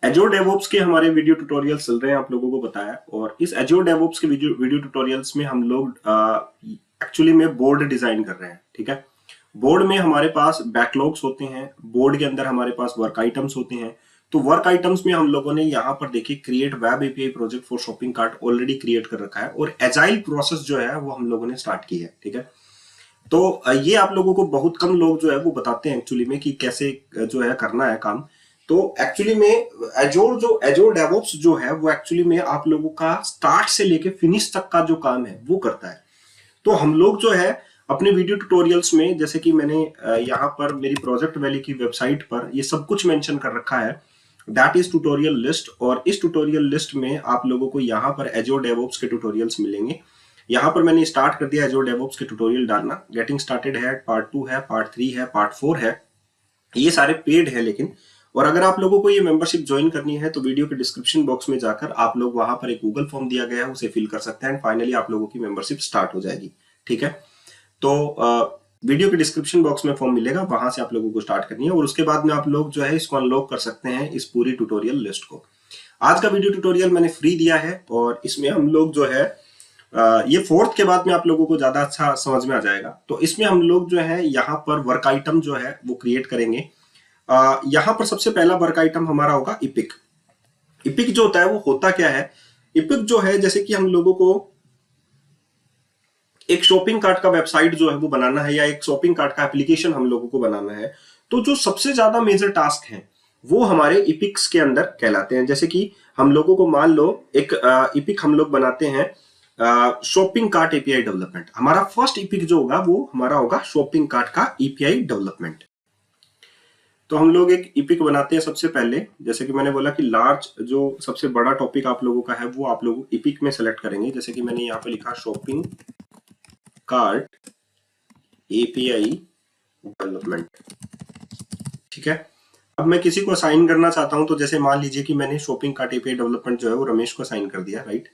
एजोर DevOps के हमारे video tutorials चल रहे हैं, आप लोगों को बताया। और इस एजोर डेवऑप्स के वीडियो ट्यूटोरियल्स में हम लोग एक्चुअली में बोर्ड डिजाइन कर रहे हैं। ठीक है, बोर्ड में हमारे पास बैकलॉग्स होते हैं, बोर्ड के अंदर हमारे पास वर्क आइटम्स होते हैं। तो वर्क आइटम्स में हम लोगों ने यहाँ पर देखिए create web API project for shopping cart already create कर रखा है और एजाइल प्रोसेस जो है वो हम लोगों ने स्टार्ट की है। ठीक है, तो ये आप लोगों को बहुत कम लोग जो है वो बताते हैं एक्चुअली में कि कैसे जो है करना है काम। तो एक्चुअली में एजोर डेवऑप्स जो है वो एक्चुअली में आप लोगों का स्टार्ट से लेके फिनिश तक का जो काम है वो करता है। तो हम लोग जो है अपने वीडियो ट्यूटोरियल्स में, जैसे कि मैंने यहाँ पर मेरी प्रोजेक्ट वैली की वेबसाइट पर ये सब कुछ मेंशन कर रखा है, दैट इज ट्यूटोरियल लिस्ट। और इस ट्यूटोरियल लिस्ट में आप लोगों को यहाँ पर एजोर डेवऑप्स के ट्यूटोरियल्स मिलेंगे। यहाँ पर मैंने स्टार्ट कर दिया एजोर डेवऑप्स के ट्यूटोरियल डालना। गेटिंग स्टार्टेड है, पार्ट 2 है, पार्ट 3 है, पार्ट 4 है। ये सारे पेड है लेकिन। और अगर आप लोगों को ये मेंबरशिप ज्वाइन करनी है तो वीडियो के डिस्क्रिप्शन बॉक्स में जाकर आप लोग वहां पर एक गूगल फॉर्म दिया गया है, उसे फिल कर सकते हैं एंड फाइनली आप लोगों की मेंबरशिप स्टार्ट हो जाएगी। ठीक है, तो वीडियो के डिस्क्रिप्शन बॉक्स में फॉर्म मिलेगा, वहां से आप लोगों को स्टार्ट करनी है और उसके बाद में आप लोग जो है इसको अनलॉक कर सकते हैं इस पूरी ट्यूटोरियल लिस्ट को। आज का वीडियो ट्यूटोरियल मैंने फ्री दिया है और इसमें हम लोग जो है ये फोर्थ के बाद में आप लोगों को ज्यादा अच्छा समझ में आ जाएगा। तो इसमें हम लोग जो है यहाँ पर वर्क आइटम जो है वो क्रिएट करेंगे। यहाँ पर सबसे पहला वर्क आइटम हमारा होगा इपिक। इपिक जो होता है वो होता क्या है? इपिक जो है, जैसे कि हम लोगों को एक शॉपिंग कार्ट का वेबसाइट जो है वो बनाना है या एक शॉपिंग कार्ट का एप्लीकेशन हम लोगों को बनाना है, तो जो सबसे ज्यादा मेजर टास्क है वो हमारे इपिक्स के अंदर कहलाते हैं। जैसे कि हम लोगों को मान लो एक इपिक हम लोग बनाते हैं शॉपिंग कार्ट एपीआई डेवलपमेंट। हमारा फर्स्ट इपिक जो होगा वो हमारा होगा शॉपिंग कार्ट का एपीआई डेवलपमेंट। तो हम लोग एक इपिक बनाते हैं सबसे पहले। जैसे कि मैंने बोला कि लार्ज जो सबसे बड़ा टॉपिक आप लोगों का है वो आप लोग इपिक में सेलेक्ट करेंगे। जैसे कि मैंने यहाँ पे लिखा शॉपिंग कार्ट एपीआई डेवलपमेंट। ठीक है, अब मैं किसी को असाइन करना चाहता हूं, तो जैसे मान लीजिए कि मैंने शॉपिंग कार्ट एपीआई डेवलपमेंट जो है वो रमेश को असाइन कर दिया। राइट,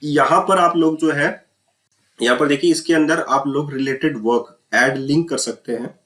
यहां पर आप लोग जो है यहाँ पर देखिए इसके अंदर आप लोग रिलेटेड वर्क ऐड लिंक कर सकते हैं।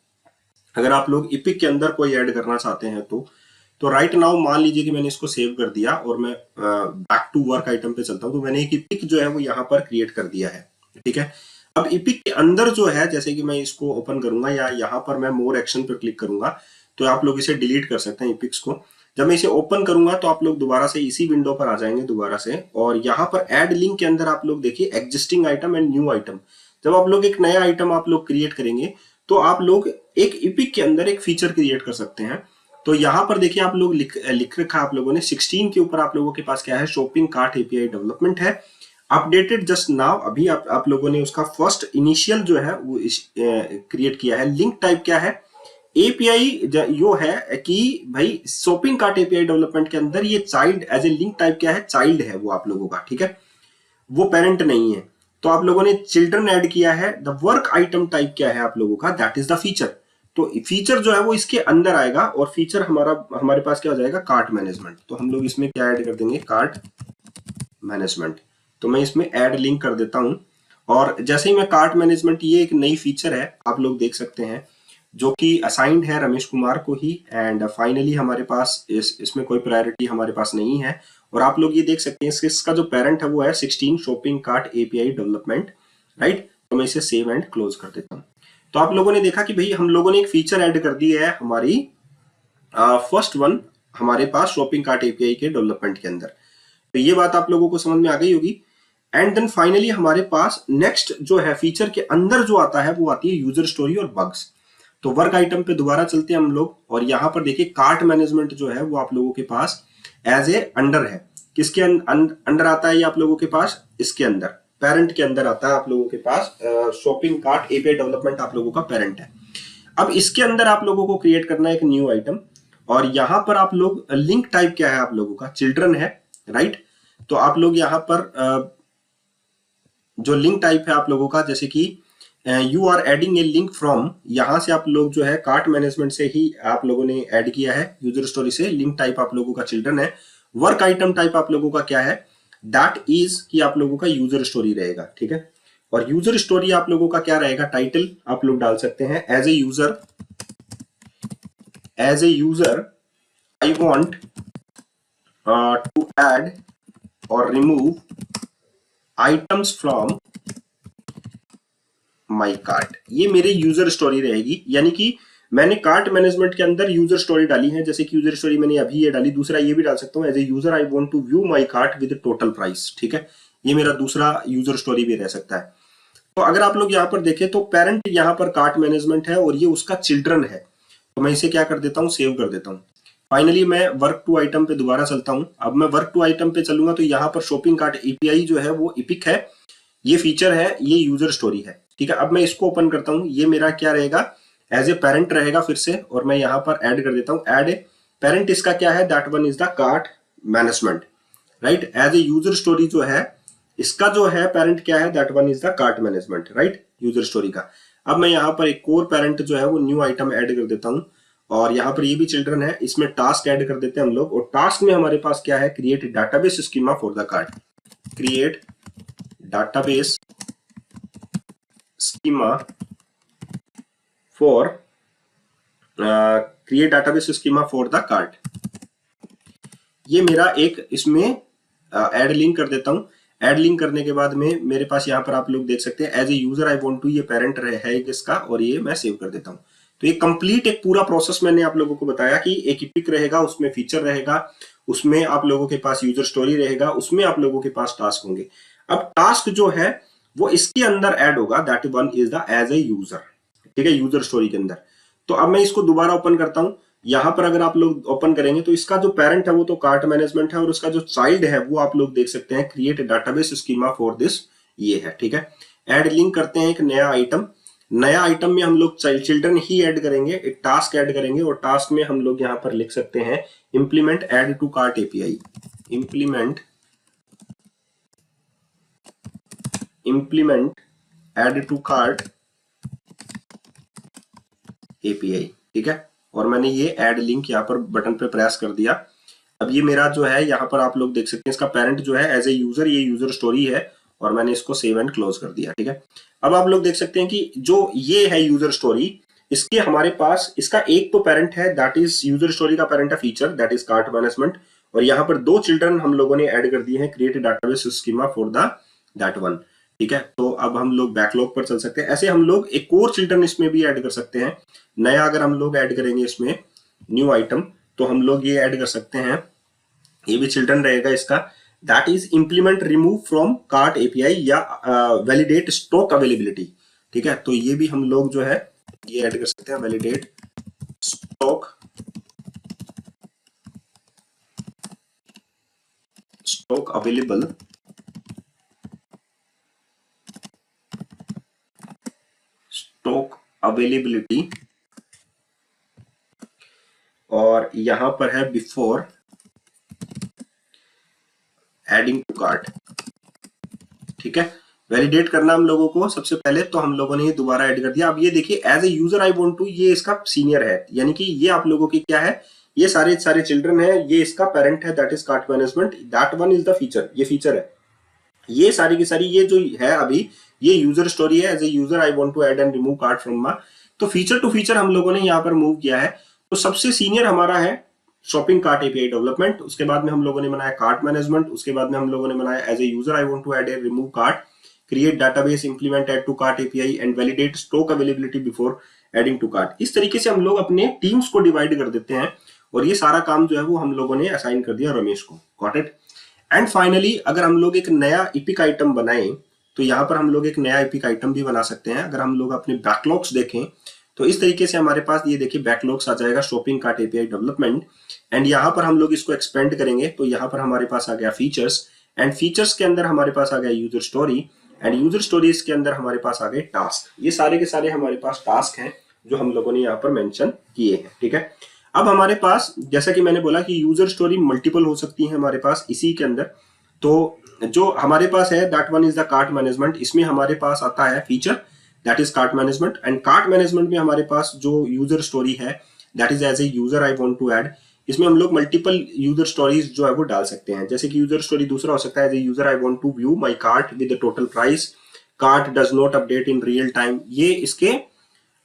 अगर आप लोग इपिक के अंदर कोई ऐड करना चाहते हैं तो राइट नाउ मान लीजिए कि मैंने इसको सेव कर दिया और मैं बैक टू वर्क आइटम पे चलता हूं, तो मैंने एक इपिक जो है वो यहाँ पर क्रिएट कर दिया है। ठीक है, अब इपिक के अंदर जो है, जैसे कि मैं इसको ओपन करूंगा या यहाँ पर मैं मोर एक्शन पर क्लिक करूंगा तो आप लोग इसे डिलीट कर सकते हैं इपिक्स को। जब मैं इसे ओपन करूंगा तो आप लोग दोबारा से इसी विंडो पर आ जाएंगे दोबारा से, और यहाँ पर ऐड लिंक के अंदर आप लोग देखिए existing item and new item. जब आप लोग एक नया आइटम आप लोग क्रिएट करेंगे तो आप लोग एक इपिक के अंदर एक फीचर क्रिएट कर सकते हैं। तो यहाँ पर देखिए आप लोग लिख रखा है आप लोगों ने 16 के ऊपर आप लोगों के पास क्या है, शॉपिंग कार्ट एपीआई डेवलपमेंट है, अपडेटेड जस्ट नाउ। अभी आप लोगों ने उसका फर्स्ट इनिशियल जो है वो क्रिएट किया है। लिंक टाइप क्या है, एपीआई यो है कि भाई शॉपिंग कार्ट एपीआई डेवलपमेंट के अंदर ये child as a link type क्या है, चाइल्ड है वो आप लोगों का। ठीक है, वो पेरेंट नहीं है, तो आप लोगों ने चिल्ड्रन ऐड किया है। द वर्क आइटम टाइप क्या है आप लोगों का, दैट इज द फीचर। तो फीचर जो है वो इसके अंदर आएगा और फीचर हमारे पास क्या हो जाएगा, कार्ट मैनेजमेंट। तो हम लोग इसमें क्या ऐड कर देंगे, कार्ट मैनेजमेंट। तो मैं इसमें ऐड लिंक कर देता हूं और जैसे ही मैं कार्ट मैनेजमेंट, ये एक नई फीचर है आप लोग देख सकते हैं जो कि असाइंड है रमेश कुमार को ही। एंड फाइनली हमारे पास इसमें कोई प्रायोरिटी हमारे पास नहीं है। और आप लोग ये देख सकते हैं इसका जो पेरेंट है वो है 16 shopping cart API development. Right, तो मैं इसे सेव एंड क्लोज कर देता हूं। तो आप लोगों ने देखा कि भाई हम लोगों ने एक फीचर ऐड कर दी है हमारी फर्स्ट वन हमारे पास शॉपिंग कार्ट एपीआई के डेवलपमेंट के अंदर। तो ये बात आप लोगों को समझ में आ गई होगी। एंड देन फाइनली हमारे पास नेक्स्ट जो है फीचर के अंदर जो आता है वो आती है यूजर स्टोरी और बग्स। तो वर्क आइटम पे दोबारा चलते हैं हम लोग और यहाँ पर देखिए कार्ट मैनेजमेंट जो है वो आप लोगों के पास एज ए अंडर है। किसके अंडर आता है ये आप लोगों के पास, इसके अंदर पेरेंट के अंदर आता है आप लोगों के पास। शॉपिंग कार्ट एपीआई डेवलपमेंट आप लोगों का पेरेंट है। अब इसके अंदर आप लोगों को क्रिएट करना है एक न्यू आइटम और यहाँ पर आप लोग लिंक टाइप क्या है आप लोगों का, चिल्ड्रन है। राइट, तो आप लोग यहाँ पर जो लिंक टाइप है आप लोगों का, जैसे कि you are adding a link from, यहां से आप लोग जो है कार्ट मैनेजमेंट से ही आप लोगों ने ऐड किया है, यूजर स्टोरी से। लिंक टाइप आप लोगों का चिल्ड्रन है। वर्क आइटम टाइप आप लोगों का क्या है, दैट इज कि आप लोगों का यूजर स्टोरी रहेगा। ठीक है, और यूजर स्टोरी आप लोगों का क्या रहेगा, टाइटल आप लोग डाल सकते हैं as a user I want to add और remove items from my cart. ये मेरे यूजर स्टोरी रहेगी, यानी कि मैंने कार्ट मैनेजमेंट के अंदर यूजर स्टोरी डाली है। जैसे कि यूजर स्टोरी मैंने अभी ये डाली, दूसरा ये भी डाल सकता हूँ, as a user I want to view my cart with total price. ठीक है, ये मेरा दूसरा यूजर स्टोरी भी रह सकता है। तो अगर आप लोग यहाँ पर देखें तो पेरेंट यहाँ पर कार्ट मैनेजमेंट है और ये उसका चिल्ड्रन है। तो मैं इसे क्या कर देता हूँ, सेव कर देता हूँ। फाइनली मैं वर्क टू आइटम पे दोबारा चलता हूँ। अब मैं वर्क टू आइटम पे चलूंगा तो यहाँ पर शॉपिंग कार्ट एपीआई जो है वो इपिक है, ये फीचर है, ये यूजर स्टोरी है। ठीक है, अब मैं इसको ओपन करता हूँ। ये मेरा क्या रहेगा, एज ए पेरेंट रहेगा फिर से, और मैं यहाँ पर ऐड कर देता हूँ, ऐड ए पेरेंट। इसका क्या है, that one is the cart management, right. As a user story जो है इसका जो है पेरेंट क्या है, that one is the cart management, right, user story का। अब मैं यहाँ पर एक और पेरेंट जो है वो न्यू आइटम ऐड कर देता हूँ, और यहाँ पर ये भी चिल्ड्रन है, इसमें टास्क ऐड कर देते हैं हम लोग। और टास्क में हमारे पास क्या है, create database schema for the cart, create database schema for create database schema for the cart. ये मेरा एक इसमें ऐड लिंक कर देता हूं। ऐड लिंक करने के बाद में मेरे पास यहाँ पर आप लोग देख सकते हैं, as a user I want to, ये पेरेंट है इसका, और ये मैं सेव कर देता हूँ। तो ये कंप्लीट एक पूरा प्रोसेस मैंने आप लोगों को बताया कि एक इपिक रहेगा, उसमें फीचर रहेगा, उसमें आप लोगों के पास यूजर स्टोरी रहेगा, उसमें आप लोगों के पास टास्क होंगे। अब टास्क जो है वो इसके अंदर ऐड होगा, that one is the as a user. ठीक है, यूजर स्टोरी के अंदर। तो अब मैं इसको दोबारा ओपन करता हूं। यहां पर अगर आप लोग ओपन करेंगे तो इसका जो पेरेंट है वो तो कार्ट मैनेजमेंट है, और उसका जो चाइल्ड है वो आप लोग देख सकते हैं, create database schema for this, ये है। ठीक है, ऐड लिंक करते हैं एक नया आइटम। नया आइटम में हम लोग चिल्ड्रन ही ऐड करेंगे, एक टास्क ऐड करेंगे, और टास्क में हम लोग यहां पर लिख सकते हैं implement add to cart API, implement add to cart API. ठीक है, और मैंने ये ऐड लिंक यहाँ पर बटन पे प्रेस कर दिया। अब ये मेरा जो है यहाँ पर आप लोग देख सकते हैं, इसका पेरेंट जो है एज ए यूजर, ये यूजर स्टोरी है, और मैंने इसको सेव एंड क्लोज कर दिया। ठीक है, अब आप लोग देख सकते हैं कि जो ये है यूजर स्टोरी, इसके हमारे पास इसका एक तो पेरेंट है, दैट इज यूजर स्टोरी का पेरेंट है feature, that is cart management, और यहाँ पर दो चिल्ड्रन हम लोगों ने ऐड कर दिए हैं, create database schema for the that one. ठीक है, तो अब हम लोग बैकलॉग पर चल सकते हैं। ऐसे हम लोग एक और चिल्ड्रन इसमें भी ऐड कर सकते हैं। नया अगर हम लोग ऐड करेंगे इसमें न्यू आइटम, तो हम लोग ये ऐड कर सकते हैं, ये भी चिल्ड्रन रहेगा इसका, that is implement remove from cart API या वैलिडेट स्टॉक अवेलेबिलिटी। ठीक है, तो ये भी हम लोग जो है ये ऐड कर सकते हैं, validate stock available, stock availability, और यहां पर है बिफोर एडिंग टू कार्ट। ठीक है, वैलिडेट करना हम लोगों को सबसे पहले, तो हम लोगों ने ये दोबारा ऐड कर दिया। अब ये देखिए, as a user I want to, ये इसका सीनियर है, यानी कि ये आप लोगों की क्या है, ये सारे सारे चिल्ड्रन है, ये इसका पेरेंट है, that is cart management, that one is the feature, ये फीचर है। ये सारी की सारी ये जो है अभी ये यूजर स्टोरी है, as a user I want to add and remove cart from my. तो फीचर टू फीचर हम लोगों ने यहाँ पर मूव किया है। तो सबसे सीनियर हमारा है शॉपिंग कार्ट एपीआई डेवलपमेंट, उसके बाद में हम लोगों ने बनाया कार्ट मैनेजमेंट, उसके बाद में हम लोगों ने बनाया as a user I want to add and remove cart, create database, implement add to cart API and validate stock availability before adding to cart. इस तरीके से हम लोग अपने टीम्स को डिवाइड कर देते हैं, और ये सारा काम जो है वो हम लोगों ने असाइन कर दिया रमेश को। Got it. एंड फाइनली अगर हम लोग एक नया इपिक आइटम बनाएं, तो यहाँ पर हम लोग एक नया इपिक आइटम भी बना सकते हैं। अगर हम लोग अपने बैकलॉग्स देखें तो इस तरीके से हमारे पास ये देखिए बैकलॉग्स आ जाएगा, shopping cart API development, and यहाँ पर हम लोग इसको एक्सपेंड करेंगे, तो यहाँ पर हमारे पास आ गया फीचर्स, एंड फीचर्स के अंदर हमारे पास आ गया user story, and user stories के अंदर हमारे पास आ गए टास्क। ये सारे के सारे हमारे पास टास्क हैं जो हम लोगों ने यहाँ पर मेंशन किए हैं। ठीक है, अब हमारे पास जैसा कि मैंने बोला कि यूजर स्टोरी मल्टीपल हो सकती है हमारे पास इसी के अंदर। तो जो हमारे पास है that one is the cart management, इसमें हमारे पास आता है feature that is cart management, and cart management में हमारे पास जो यूजर स्टोरी है that is as a user I want to add. इसमें हम लोग मल्टीपल यूजर स्टोरीज जो है वो डाल सकते हैं, जैसे कि यूजर स्टोरी दूसरा हो सकता है as a user I want to view my cart with the total price, cart does not update in real time. ये इसके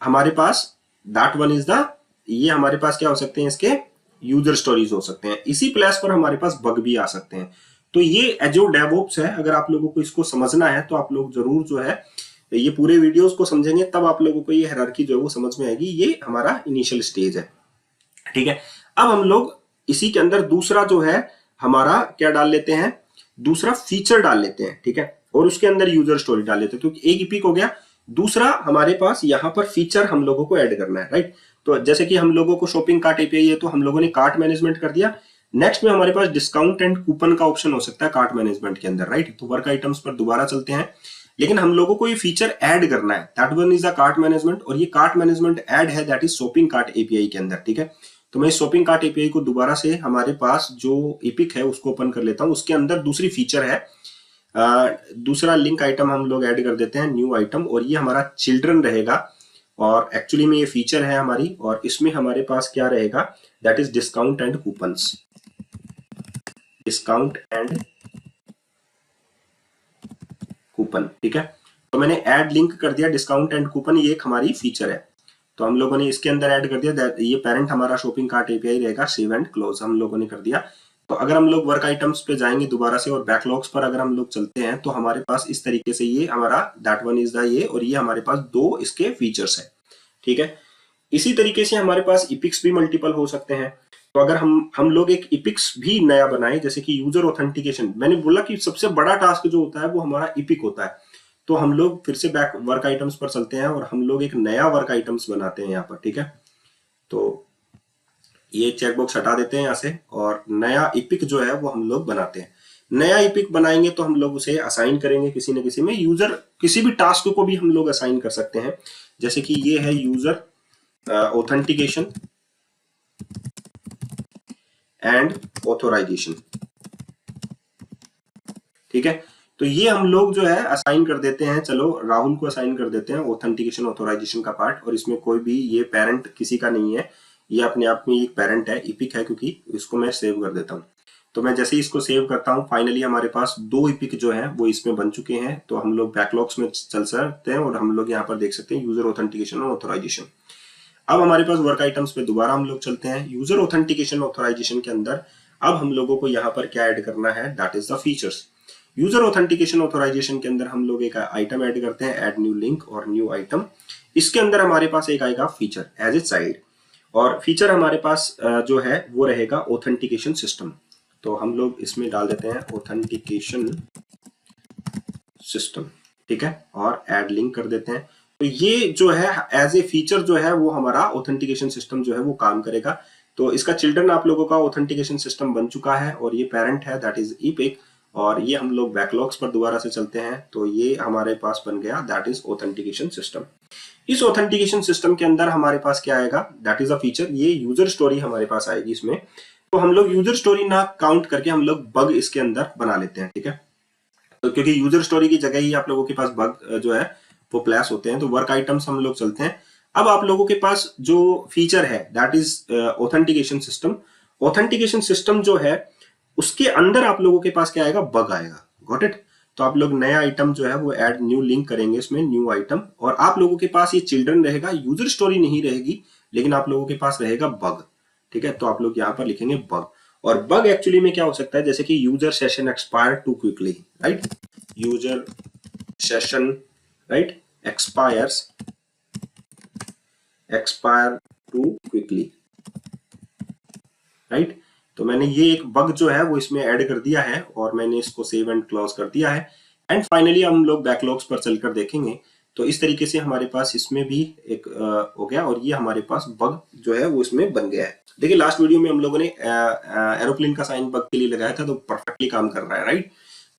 हमारे पास दैट वन इज द, ये हमारे पास क्या हो सकते हैं इसके यूजर स्टोरीज हो सकते हैं। इसी प्लेस पर हमारे पास बग भी आ सकते हैं। तो ये जो डेवऑप्स है, अगर आप लोगों को इसको समझना है तो आप लोग जरूर जो है ये पूरे वीडियोस को समझेंगे, तब आप लोगों को ये हायरार्की जो है वो समझ में आएगी। ये हमारा इनिशियल स्टेज है, ठीक है। अब हम लोग इसी के अंदर दूसरा जो है हमारा क्या डाल लेते हैं, दूसरा फीचर डाल लेते हैं, ठीक है, और उसके अंदर यूजर स्टोरी डाल लेते हैं। तो एक इपिक हो गया, दूसरा हमारे पास यहाँ पर फीचर हम लोगों को ऐड करना है, राइट। तो जैसे कि हम लोगों को शॉपिंग कार्ट एपीआई है, तो हम लोगों ने कार्ट मैनेजमेंट कर दिया। नेक्स्ट में हमारे पास डिस्काउंट एंड कूपन का ऑप्शन हो सकता है कार्ट मैनेजमेंट के अंदर, राइट। तो वर्क आइटम्स पर दोबारा चलते हैं, लेकिन हम लोगों को ये फीचर ऐड करना है। That one is the cart management, और ये कार्ट मैनेजमेंट ऐड है that is shopping cart API के अंदर, ठीक है। तो मैं शॉपिंग कार्ट एपीआई को दोबारा से हमारे पास जो इपिक है उसको ओपन कर लेता हूं। उसके अंदर दूसरी फीचर है, दूसरा लिंक आइटम हम लोग ऐड कर देते हैं, न्यू आइटम, और ये हमारा चिल्ड्रन रहेगा। और एक्चुअली में ये फीचर है हमारी, और इसमें हमारे पास क्या रहेगा, that is discount and coupons, discount and coupon, ठीक है। तो मैंने ऐड लिंक कर दिया डिस्काउंट एंड कूपन, ये एक हमारी फीचर है। तो हम लोगों ने इसके अंदर ऐड कर दिया, ये पेरेंट हमारा शॉपिंग कार्ट एपीआई रहेगा, सेव एंड क्लोज हम लोगों ने कर दिया। तो अगर हम लोग वर्क आइटम्स पे जाएंगे दोबारा से और बैकलॉग्स पर अगर हम लोग चलते हैं, तो हमारे पास इस तरीके से ये हमारा दैट वन इज द ये, और ये हमारे पास दो इसके फीचर्स है, ठीक है। इसी तरीके से हमारे पास इपिक्स भी मल्टीपल हो सकते हैं। तो अगर हम लोग एक इपिक्स भी नया बनाए, जैसे कि यूजर ऑथेंटिकेशन, मैंने बोला कि सबसे बड़ा टास्क जो होता है वो हमारा इपिक होता है। तो हम लोग फिर से बैक वर्क आइटम्स पर चलते हैं, और हम लोग एक नया वर्क आइटम्स बनाते हैं यहाँ पर, ठीक है। तो ये चेकबॉक्स हटा देते हैं यहाँ से, और नया इपिक जो है वो हम लोग बनाते हैं। नया इपिक बनाएंगे तो हम लोग उसे असाइन करेंगे किसी न किसी में, यूजर किसी भी टास्क को भी हम लोग असाइन कर सकते हैं। जैसे कि ये है यूजर ऑथेंटिकेशन एंड ऑथोराइजेशन, ठीक है। तो ये हम लोग जो है असाइन कर देते हैं, चलो राहुल को असाइन कर देते हैं ऑथेंटिकेशन ऑथोराइजेशन का पार्ट, और इसमें कोई भी ये पेरेंट किसी का नहीं है, ये अपने आप में एक पेरेंट है, इपिक है, क्योंकि इसको मैं सेव कर देता हूं। तो मैं जैसे ही इसको सेव करता हूं, फाइनली हमारे पास दो इपिक जो है वो इसमें बन चुके हैं। तो हम लोग बैकलॉग्स में चल सकते हैं, और हम लोग यहाँ पर देख सकते हैं यूजर ऑथेंटिकेशन और ऑथोराइजेशन। अब हमारे पास वर्क आइटम्स पे दोबारा हम लोग चलते हैं। यूजर ऑथेंटिकेशन ऑथोराइजेशन के अंदर अब हम लोगों को यहाँ पर क्या ऐड करना है, that is the features. User authentication authorization के अंदर हम लोग एक आइटम ऐड करते हैं, ऐड न्यू लिंक और न्यू आइटम। इसके अंदर हमारे पास एक आएगा फीचर एज ए चाइल्ड, और फीचर हमारे पास जो है वो रहेगा ऑथेंटिकेशन सिस्टम। तो हम लोग इसमें डाल देते हैं ऑथेंटिकेशन सिस्टम, ठीक है, और ऐड लिंक कर देते हैं। तो ये जो है एज ए फीचर जो है वो हमारा ऑथेंटिकेशन सिस्टम जो है वो काम करेगा। तो इसका चिल्ड्रन आप लोगों का ऑथेंटिकेशन सिस्टम बन चुका है, और ये पेरेंट है दैट इज इपिक। और ये हम लोग बैकलॉग्स पर दोबारा से चलते हैं, तो ये हमारे पास बन गया दैट इज ऑथेंटिकेशन सिस्टम। इस ऑथेंटिकेशन सिस्टम के अंदर हमारे पास क्या आएगा, दैट इज अ फीचर, ये यूजर स्टोरी हमारे पास आएगी इसमें। तो हम लोग यूजर स्टोरी ना काउंट करके हम लोग बग इसके अंदर बना लेते हैं, ठीक है। तो क्योंकि यूजर स्टोरी की जगह ही आप लोगों के पास बग जो है वो प्लेस होते हैं। तो वर्क आइटम्स हम लोग चलते हैं। अब आप लोगों के पास जो फीचर है that is authentication system. Authentication system जो है उसके अंदर आप लोगों के पास क्या आएगा, बग आएगा। Got it. तो आप लोग नया आइटम जो है वो ऐड न्यू लिंक करेंगे इसमें, न्यू आइटम, और आप लोगों के पास ये चिल्ड्रन रहेगा, यूजर स्टोरी नहीं रहेगी, लेकिन आप लोगों के पास रहेगा बग, ठीक है। तो आप लोग यहाँ पर लिखेंगे बग। और बग एक्चुअली में क्या हो सकता है, जैसे कि user session expire too quickly, right, user session, right, expire too quickly, right. तो मैंने ये एक बग जो है वो इसमें ऐड कर दिया है, और मैंने इसको सेव एंड क्लोज कर दिया है। एंड फाइनली हम लोग बैकलॉग्स पर चलकर देखेंगे, तो इस तरीके से हमारे पास इसमें भी एक हो गया, और ये हमारे पास बग जो है वो इसमें बन गया है। देखिए लास्ट वीडियो में हम लोगों ने एरोप्लेन का साइन बग के लिए लगाया था, तो परफेक्टली काम कर रहा है, राइट।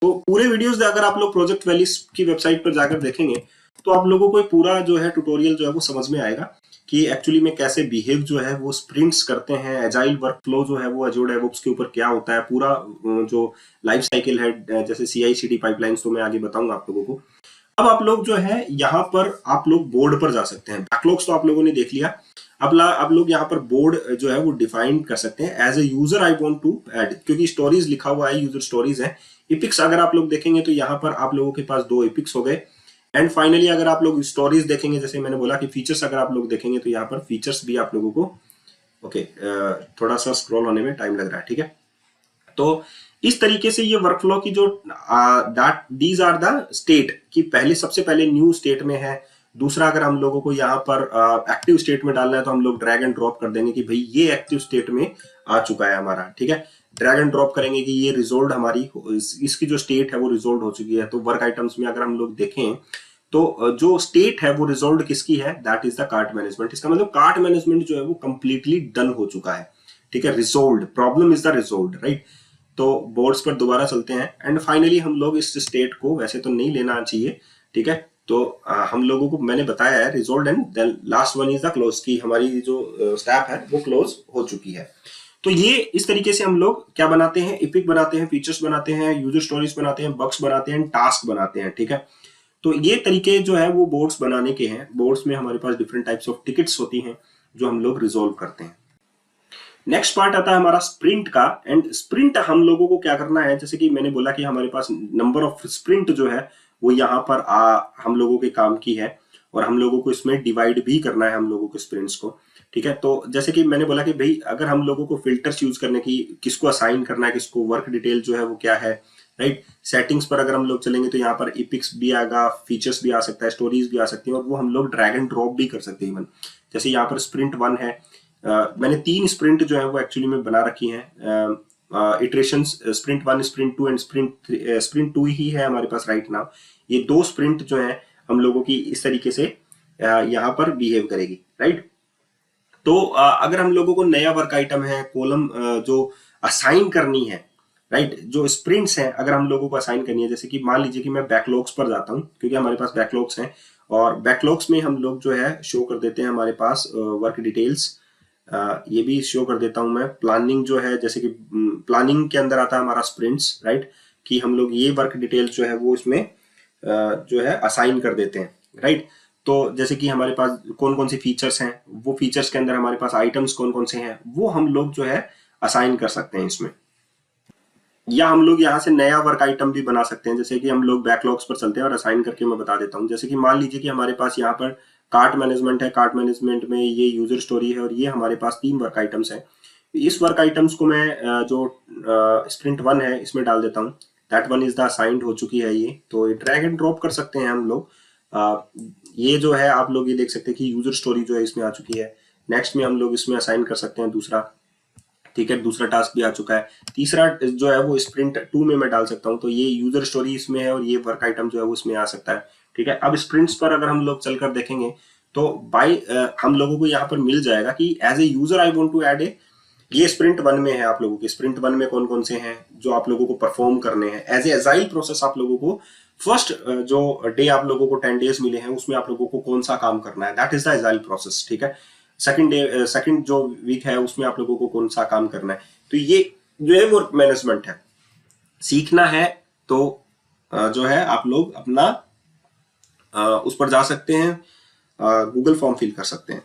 तो पूरे वीडियोस अगर आप लोग प्रोजेक्ट वैलीज की वेबसाइट पर जाकर देखेंगे, तो आप लोगों को पूरा जो है ट्यूटोरियल जो है वो समझ में आएगा कि एक्चुअली में कैसे बिहेव जो है वो स्प्रिंट्स करते हैं, एजाइल वर्क फ्लो जो है वो अजूर डेवऑप्स के ऊपर क्या होता है, पूरा जो लाइफ साइकिल है, जैसे CI/CD पाइपलाइंस, तो मैं आगे बताऊंगा आप लोगों को। अब आप लोग जो है यहाँ पर आप लोग बोर्ड पर जा सकते हैं। बैकलॉग्स तो आप लोगों ने देख लिया। अब लोग यहाँ पर बोर्ड जो है वो डिफाइन कर सकते हैं। As a user I want to add, क्योंकि स्टोरीज लिखा हुआ है, यूजर स्टोरीज है। इपिक्स अगर आप लोग देखेंगे तो यहाँ पर आप लोगों के पास दो इपिक्स हो गए। एंड फाइनली अगर आप लोग स्टोरीज देखेंगे, जैसे मैंने बोला कि फीचर्स अगर आप लोग देखेंगे, तो यहाँ पर फीचर्स भी आप लोगों को ओके, थोड़ा सा स्क्रॉल होने में टाइम लग रहा है, ठीक है। तो इस तरीके से ये वर्कफ्लो की जो that these are the state कि पहले सबसे पहले न्यू स्टेट में है। दूसरा, अगर हम लोगों को यहाँ पर एक्टिव स्टेट में डालना है तो हम लोग ड्रैग एंड ड्रॉप कर देंगे कि भाई ये एक्टिव स्टेट में आ चुका है हमारा, ठीक है। ड्रैग एंड ड्रॉप करेंगे कि ये रिजोल्व हमारी इसकी जो स्टेट है वो रिजोल्व हो चुकी है। तो वर्क आइटम्स में अगर हम लोग देखें तो जो स्टेट है वो रिजोल्व किसकी है, that is the cart management. इसका मतलब कार्ट मैनेजमेंट जो है वो कंप्लीटली डन हो चुका है, ठीक है। Resolve, problem is the resolve, right. तो बोर्ड्स पर दोबारा चलते हैं एंड फाइनली हम लोग इस स्टेट को, वैसे तो नहीं लेना चाहिए, ठीक है। तो हम लोगों को मैंने बताया है resolve and then last one is the close की हमारी जो स्टेप है वो क्लोज हो चुकी है। तो ये इस तरीके से हम लोग क्या बनाते हैं, इपिक बनाते हैं, फीचर्स बनाते हैं, यूजर स्टोरीज बनाते हैं, बग्स बनाते हैं, टास्क बनाते हैं, ठीक है। तो ये तरीके जो है वो बोर्ड्स बनाने के हैं। बोर्ड्स में हमारे पास डिफरेंट टाइप्स ऑफ टिकट्स होती हैं जो हम लोग रिजोल्व करते हैं। नेक्स्ट पार्ट आता है हमारा स्प्रिंट का। एंड स्प्रिंट हम लोगों को क्या करना है, जैसे कि मैंने बोला कि हमारे पास नंबर ऑफ स्प्रिंट जो है वो यहाँ पर हम लोगों के काम की है और हम लोगों को इसमें डिवाइड भी करना है हम लोगों के स्प्रिंट्स को, ठीक है। तो जैसे कि मैंने बोला कि भाई अगर हम लोगों को फिल्टर्स यूज करने की, किसको असाइन करना है, किसको वर्क डिटेल जो है वो क्या है, राइट। सेटिंग्स पर अगर हम लोग चलेंगे तो यहाँ पर इपिक्स भी आएगा, फीचर्स भी आ सकता है, स्टोरीज भी आ सकती हैं और वो हम लोग ड्रैग एंड ड्रॉप भी कर सकते हैं इवन। जैसे यहाँ पर स्प्रिंट 1 है, मैंने 3 स्प्रिंट जो है वो एक्चुअली में बना रखी हैं iterations, sprint 1, sprint 2 and sprint 2 ही है हमारे पास राइट नाउ। ये 2 स्प्रिंट जो है हम लोगों की इस तरीके से यहाँ पर बिहेव करेगी, राइट। तो अगर हम लोगों को नया वर्क आइटम है, कॉलम जो असाइन करनी है, राइट, जो स्प्रिंट्स हैं अगर हम लोगों को असाइन करनी है, जैसे कि मान लीजिए कि मैं बैकलॉग्स पर जाता हूँ क्योंकि हमारे पास बैकलॉग्स हैं और बैकलॉग्स में हम लोग जो है शो कर देते हैं हमारे पास वर्क डिटेल्स। ये भी शो कर देता हूं मैं। प्लानिंग जो है, जैसे कि प्लानिंग के अंदर आता है हमारा स्प्रिंट्स, राइट, कि हम लोग ये वर्क डिटेल्स जो है वो इसमें जो है असाइन कर देते हैं, राइट। तो जैसे कि हमारे पास कौन कौन सी फीचर्स हैं, वो फीचर्स के अंदर हमारे पास आइटम्स कौन कौन से हैं वो हम लोग जो है असाइन कर सकते हैं इसमें। या हम लोग यहाँ से नया वर्क आइटम भी बना सकते हैं, जैसे कि हम लोग बैकलॉग्स पर चलते हैं और असाइन करके मैं बता देता हूँ। जैसे कि मान लीजिए कि हमारे पास यहाँ पर कार्ट मैनेजमेंट है, कार्ट मैनेजमेंट में ये यूजर स्टोरी है और ये हमारे पास 3 वर्क आइटम्स हैं। इस वर्क आइटम्स को मैं जो स्प्रिंट 1 है इसमें डाल देता हूँ। That one is the assigned हो चुकी है ये। तो ड्रैग एंड ड्रॉप कर सकते हैं हम लोग। ये जो है आप लोग ये देख सकते हैं कि यूजर स्टोरी जो है इसमें आ चुकी है। नेक्स्ट में हम लोग इसमें असाइन कर सकते हैं दूसरा, ठीक है, दूसरा टास्क भी आ चुका है। तीसरा जो है वो स्प्रिंट 2 में मैं डाल सकता हूँ, तो ये यूजर स्टोरी इसमें है और ये वर्क आइटम जो है वो इसमें आ सकता है, ठीक है। अब स्प्रिंट्स पर अगर हम लोग चलकर देखेंगे तो हम लोगों को यहाँ पर मिल जाएगा कि as a user I want to add a, ये स्प्रिंट 1 में है आप लोगों के। स्प्रिंट 1 में कौन कौन से हैं जो आप लोगों को परफॉर्म करने हैं एज ए एजाइल प्रोसेस। आप लोगों को फर्स्ट जो डे आप लोगों को 10 डेज मिले हैं उसमें आप लोगों को कौन सा काम करना है, that is the agile process, ठीक है। सेकंड जो वीक है उसमें आप लोगों को कौन सा काम करना है। तो ये जो है वर्क मैनेजमेंट है। सीखना है तो जो है आप लोग अपना उस पर जा सकते हैं, गूगल फॉर्म फिल कर सकते हैं।